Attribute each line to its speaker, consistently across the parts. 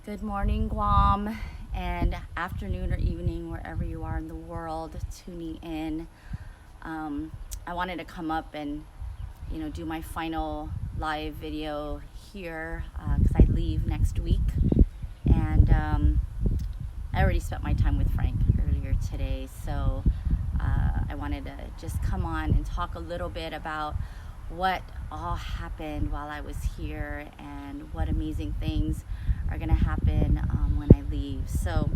Speaker 1: Good morning, Guam, and afternoon or evening, wherever you are in the world, tuning in. I wanted to come up and, do my final live video here because I leave next week. And I already spent my time with Frank earlier today, so I wanted to just come on and talk a little bit about what all happened while I was here and what amazing things are going to happen when I leave. So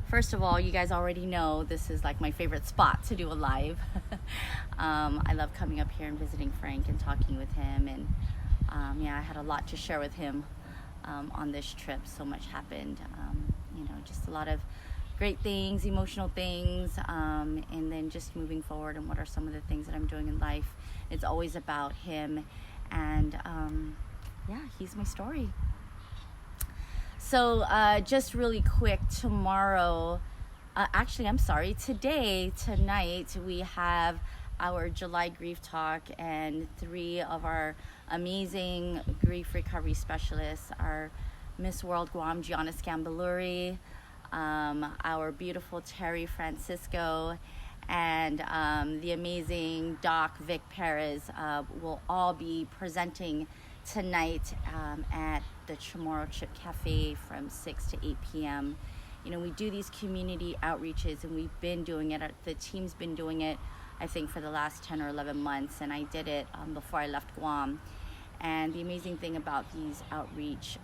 Speaker 1: first of all, you guys already know this is like my favorite spot to do a live. I love coming up here and visiting Frank and talking with him, and I had a lot to share with him on this trip. So much happened, just a lot of great things, emotional things, and then just moving forward and what are some of the things that I'm doing in life. It's always about him, and he's my story. So just really quick, tonight we have our July Grief Talk, and 3 of our amazing grief recovery specialists are Miss World Guam Gianna Scambaluri, our beautiful Terry Francisco, and the amazing Doc Vic Perez will all be presenting tonight at the Chamorro Chip Cafe from 6 to 8 p.m. We do these community outreaches, and we've been doing it. The team's been doing it, I think, for the last 10 or 11 months, and I did it before I left Guam. And the amazing thing about these outreach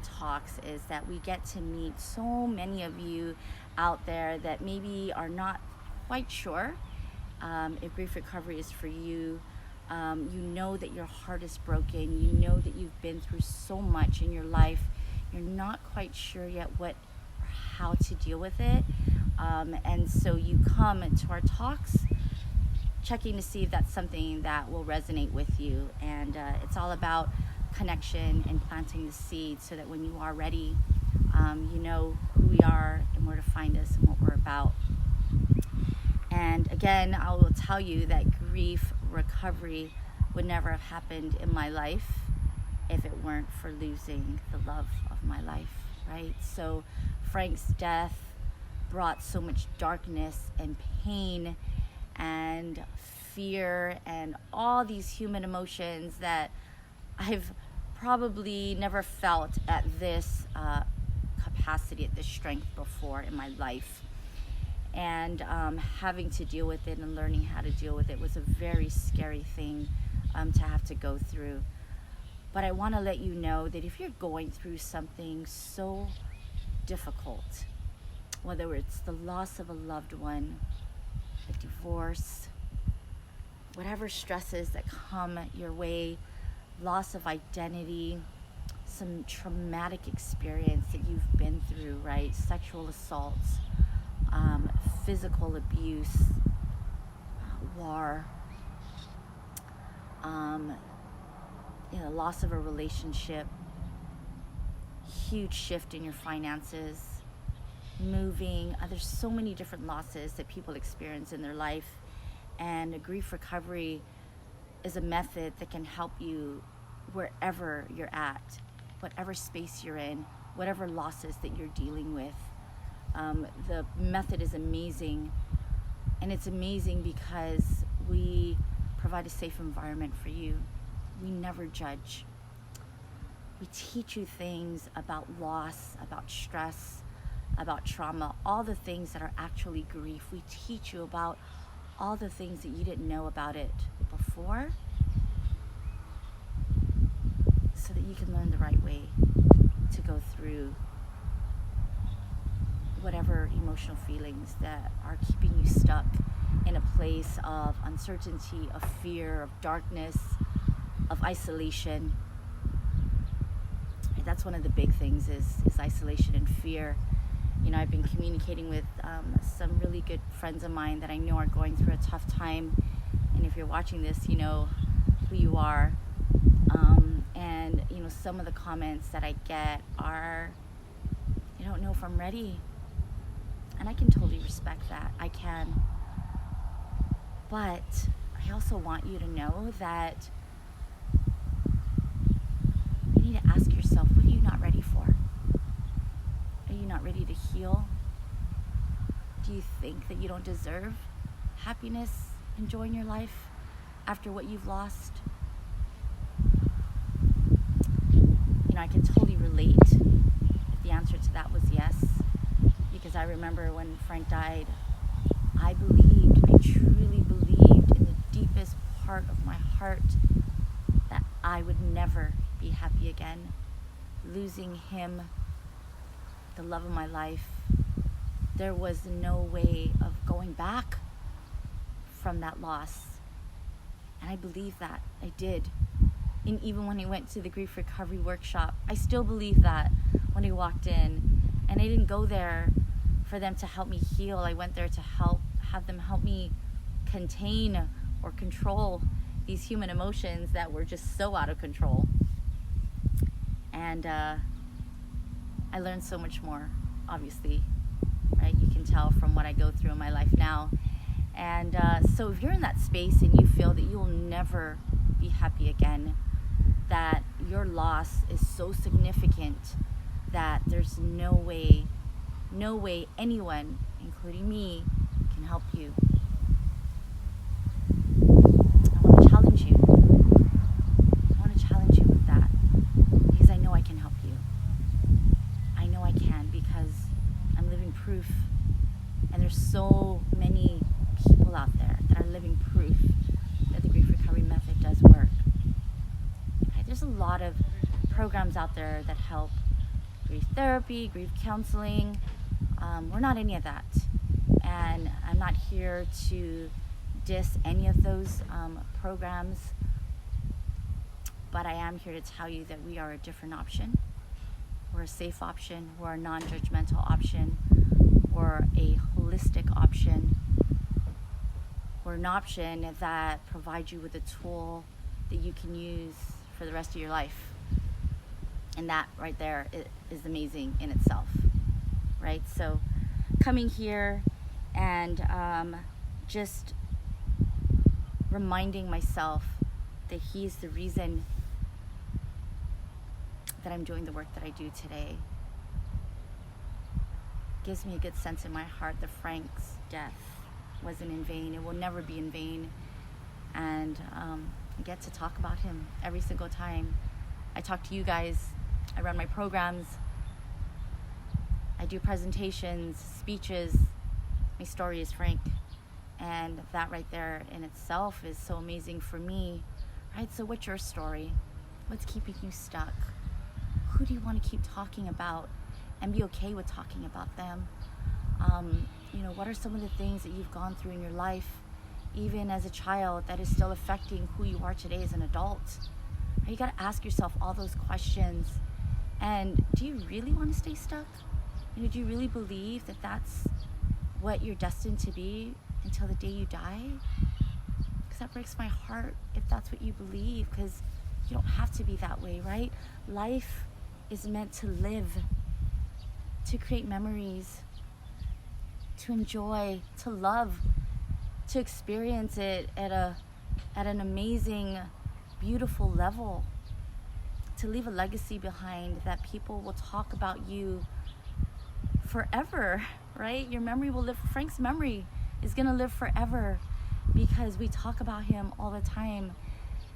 Speaker 1: talks is that we get to meet so many of you out there that maybe are not quite sure if grief recovery is for you. You know that your heart is broken. You know that you've been through so much in your life. You're not quite sure yet how to deal with it. And so you come to our talks checking to see if that's something that will resonate with you. And it's all about connection and planting the seed so that when you are ready, you know who we are and where to find us and what we're about. And again, I will tell you that grief recovery would never have happened in my life if it weren't for losing the love of my life, right? So Frank's death brought so much darkness and pain and fear and all these human emotions that I've probably never felt at this capacity, at this strength before in my life. And having to deal with it and learning how to deal with it was a very scary thing to have to go through. But I want to let you know that if you're going through something so difficult, whether it's the loss of a loved one, a divorce, whatever stresses that come your way, loss of identity, some traumatic experience that you've been through, right? Sexual assaults, physical abuse, war, loss of a relationship, huge shift in your finances, moving. There's so many different losses that people experience in their life, and grief recovery is a method that can help you wherever you're at, whatever space you're in, whatever losses that you're dealing with. The method is amazing, and it's amazing because we provide a safe environment for you. We never judge. We teach you things about loss, about stress, about trauma, all the things that are actually grief. We teach you about all the things that you didn't know about it before, so that you can learn the right way to go through whatever emotional feelings that are keeping you stuck in a place of uncertainty, of fear, of darkness, of isolation. And that's one of the big things is isolation and fear. I've been communicating with some really good friends of mine that I know are going through a tough time. And if you're watching this, you know who you are. And some of the comments that I get are, I don't know if I'm ready. And I can totally respect that. I can. But I also want you to know that you need to ask yourself, what are you not ready for? not ready to heal? Do you think that you don't deserve happiness, enjoying your life after what you've lost? You know, I can totally relate if the answer to that was yes, because I remember when Frank died, I truly believed in the deepest part of my heart that I would never be happy again. Losing him, the love of my life, there was no way of going back from that loss. And I believe that. I did. And even when I went to the grief recovery workshop, I still believe that when I walked in. And I didn't go there for them to help me heal. I went there to have them help me contain or control these human emotions that were just so out of control. And I learned so much more, obviously, right? You can tell from what I go through in my life now. And so if you're in that space and you feel that you will never be happy again, that your loss is so significant that there's no way anyone, including me, can help you, I want to challenge you. I want to challenge you with that, because I know I can help you. I know I can, because I'm living proof. And there's so many people out there that are living proof that the grief recovery method does work. Right? There's a lot of programs out there that help: grief therapy, grief counseling. We're not any of that. And I'm not here to diss any of those programs, but I am here to tell you that we are a different option. We're a safe option. We're a non-judgmental option. We're a holistic option. We're an option that provides you with a tool that you can use for the rest of your life. And that right there is amazing in itself, right? So coming here and just reminding myself that he's the reason that I'm doing the work that I do today gives me a good sense in my heart that Frank's death wasn't in vain. It will never be in vain. And I get to talk about him every single time I talk to you guys. I run my programs. I do presentations, speeches. My story is Frank. And that right there in itself is so amazing for me, right? So what's your story? What's keeping you stuck? Who do you want to keep talking about and be okay with talking about them? What are some of the things that you've gone through in your life, even as a child, that is still affecting who you are today as an adult? You got to ask yourself all those questions. And do you really want to stay stuck? Do you really believe that that's what you're destined to be until the day you die? Because that breaks my heart if that's what you believe, because you don't have to be that way, right? Life is meant to live, to create memories, to enjoy, to love, to experience it at an amazing, beautiful level, to leave a legacy behind that people will talk about you forever, right? Your memory will live. Frank's memory is going to live forever because we talk about him all the time.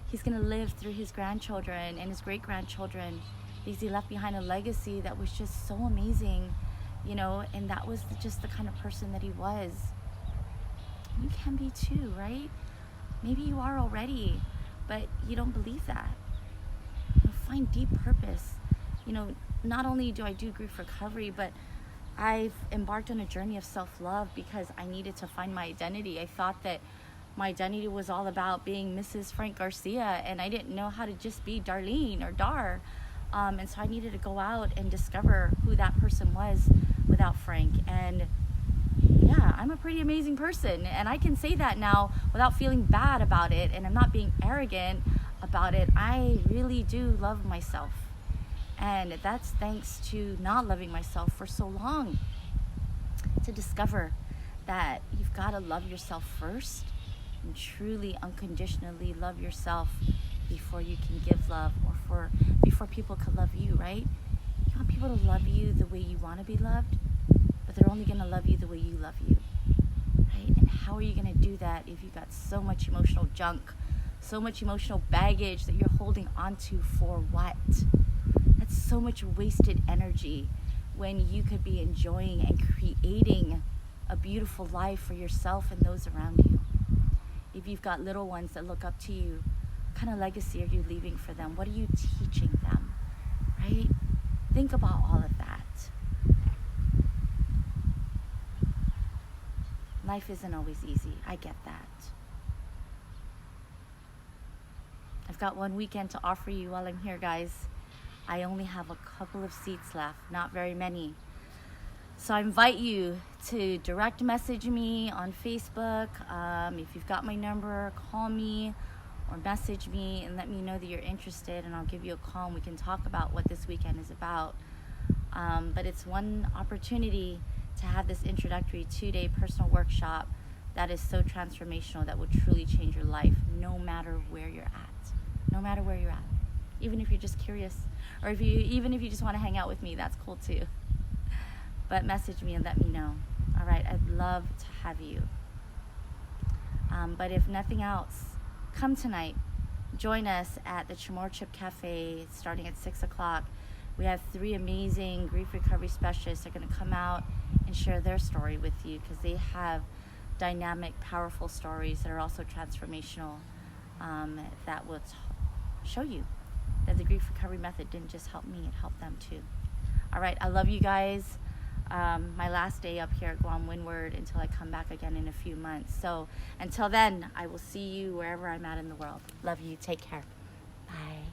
Speaker 1: He's going to live through his grandchildren and his great-grandchildren, because he left behind a legacy that was just so amazing, and that was just the kind of person that he was. You can be too, right? Maybe you are already, but you don't believe that. Find deep purpose. Not only do I do grief recovery, but I've embarked on a journey of self-love because I needed to find my identity. I thought that my identity was all about being Mrs. Frank Garcia, and I didn't know how to just be Darlene or Dar. And so I needed to go out and discover who that person was without Frank. And yeah, I'm a pretty amazing person, and I can say that now without feeling bad about it, and I'm not being arrogant about it. I really do love myself, and that's thanks to not loving myself for so long. To discover that you've got to love yourself first and truly unconditionally love yourself before you can give love, or before people can love you, right? You You want people to love you the way you want to be loved, but they're only going to love you the way you love you, right? And how are you going to do that if you got so much emotional junk, so much emotional baggage that you're holding onto for what? That's so much wasted energy when you could be enjoying and creating a beautiful life for yourself and those around you. If you've got little ones that look up to you, what kind of legacy are you leaving for them? What are you teaching them, right? Think about all of that. Life isn't always easy. I get that. I've got one weekend to offer you while I'm here, guys. I only have a couple of seats left, not very many. So I invite you to direct message me on Facebook. If you've got my number, call me or message me and let me know that you're interested, and I'll give you a call and we can talk about what this weekend is about. But it's one opportunity to have this introductory 2-day personal workshop that is so transformational, that will truly change your life no matter where you're at. No matter where you're at. Even if you're just curious, or even if you just want to hang out with me, that's cool too. But message me and let me know. All right, I'd love to have you. But if nothing else, come tonight. Join us at the Chamorro Chip Cafe starting at 6 o'clock. We have 3 amazing grief recovery specialists that are going to come out and share their story with you, because they have dynamic, powerful stories that are also transformational, that will show you that the grief recovery method didn't just help me, it helped them too. All right, I love you guys. My last day up here at Guam Windward until I come back again in a few months. So until then, I will see you wherever I'm at in the world. Love you. Take care. Bye.